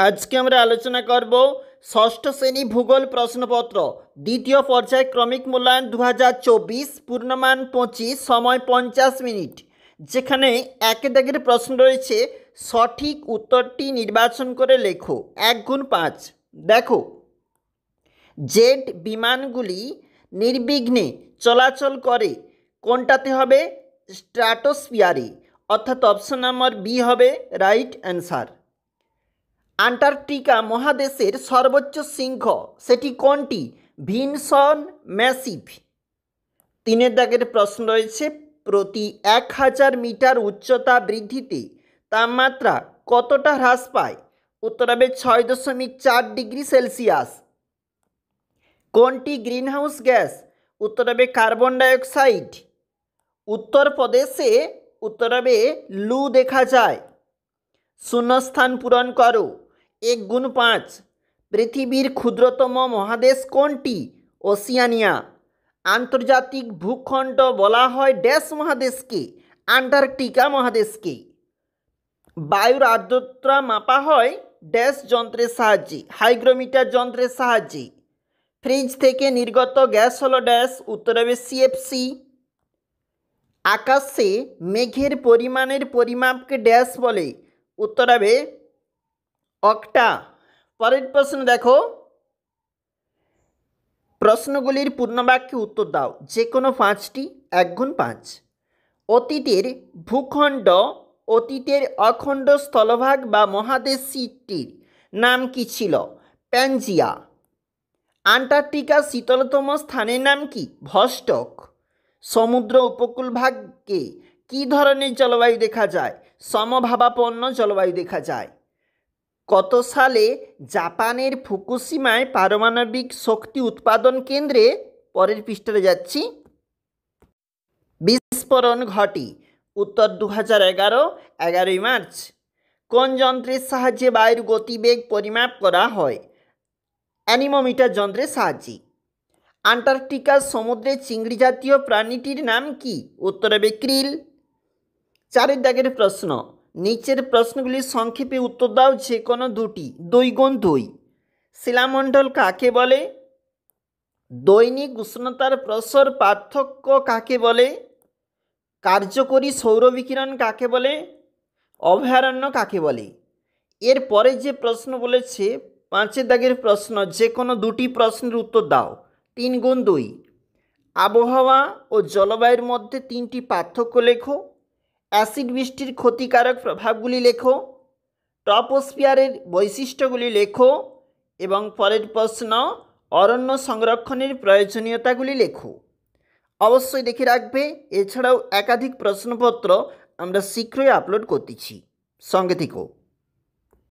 আজকে আমরা আলোচনা করব ষষ্ঠ শ্রেণী ভূগোল প্রশ্নপত্র দ্বিতীয় পর্যায়ক্রমিক মূল্যায়ন 2024 পূর্ণমান 25 সময় 50 মিনিট, যেখানে একে দাগের প্রশ্ন রয়েছে সঠিক উত্তরটি নির্বাচন করে লেখো 1 × 5। দেখো, জেট বিমানগুলি নির্বিঘ্নে চলাচল করে কোনটাতে হবে? স্ট্র্যাটোস্ফিয়ারে, অর্থাৎ অপশন নাম্বার বি হবে রাইট অ্যান্সার। আন্টার্কটিকা মহাদেশের সর্বোচ্চ শৃঙ্গ সেটি কোনটি? Vinson Massif. 3 দাগের প্রশ্ন রয়েছে প্রতি 1000 মিটার উচ্চতা বৃদ্ধিতে তাপমাত্রা কতটা হ্রাস পায়? উত্তর হবে 6.4 ডিগ্রি সেলসিয়াস। কোনটি গ্রিনহাউস গ্যাস? উত্তর হবে কার্বন ডাইঅক্সাইড। উত্তরপ্রদেশে উত্তর হবে লু দেখা যায়। শূন্যস্থান পূরণ করো 1 × 5। পৃথিবীর ক্ষুদ্রতম মহাদেশ কোনটি? ওসিয়ানিয়া। আন্তর্জাতিক ভূখণ্ড বলা হয় ড্যাশ মহাদেশকে? আন্টার্কটিকা মহাদেশকে। বায়ুর আর্দ্রতা মাপা হয় ড্যাশ যন্ত্রের সাহায্যে? হাইগ্রোমিটার যন্ত্রের সাহায্যে। ফ্রিজ থেকে নির্গত গ্যাস হলো ড্যাশ? উত্তর হবে সিএফসি। আকাশে মেঘের পরিমাণের পরিমাপকে ড্যাশ বলে? উত্তর হবে অক্টা। পরের প্রশ্ন দেখো, প্রশ্নগুলির পূর্ণবাক্যে উত্তর দাও, যে কোনো 5টি 1 × 5। অতীতের ভূখণ্ড, অতীতের অখণ্ড স্থলভাগ বা মহাদেশটির নাম কি ছিল? প্যানজিয়া। আন্টার্কটিকার শীতলতম স্থানের নাম কি? ভস্টক। সমুদ্র উপকূলভাগে কী ধরনের জলবায়ু দেখা যায়? সমভাবাপন্ন জলবায়ু দেখা যায়। কত সালে জাপানের ফুকুশিমায় পারমাণবিক শক্তি উৎপাদন কেন্দ্রে, পরের পৃষ্ঠাতে যাচ্ছি, বিস্ফোরণ ঘটে? উত্তর 2011, 11 মার্চ। কোন যন্ত্রের সাহায্যে বায়ুর গতিবেগ পরিমাপ করা হয়? অ্যানিমোমিটার যন্ত্রের সাহায্যে। আন্টার্কটিকার সমুদ্রে চিংড়ি জাতীয় প্রাণীটির নাম কি? উত্তর হবে ক্রিল। 4 দাগের প্রশ্ন, নিচের প্রশ্নগুলির সংক্ষেপে উত্তর দাও, যে কোনো 2টি। 2 × 2। শিলামণ্ডল কাকে বলে? দৈনিক উষ্ণতার প্রসর পার্থক্য কাকে বলে? কার্যকরী সৌরবিকিরণ কাকে বলে? অভয়ারণ্য কাকে বলে? এর পরে যে প্রশ্ন বলেছে 5 দাগের প্রশ্ন, যে কোনো 2টি প্রশ্নের উত্তর দাও। 3 × 2। আবহাওয়া ও জলবায়ুর মধ্যে 3টি পার্থক্য লেখো। অ্যাসিড বৃষ্টির ক্ষতিকারক প্রভাবগুলি লেখো। ট্রপোস্ফিয়ারের বৈশিষ্ট্যগুলি লেখো। এবং পরের প্রশ্ন, অরণ্য সংরক্ষণের প্রয়োজনীয়তাগুলি লেখো। অবশ্যই দেখে রাখবে, এছাড়াও একাধিক প্রশ্নপত্র আমরা শীঘ্রই আপলোড করতেছি, সঙ্গে থেকো।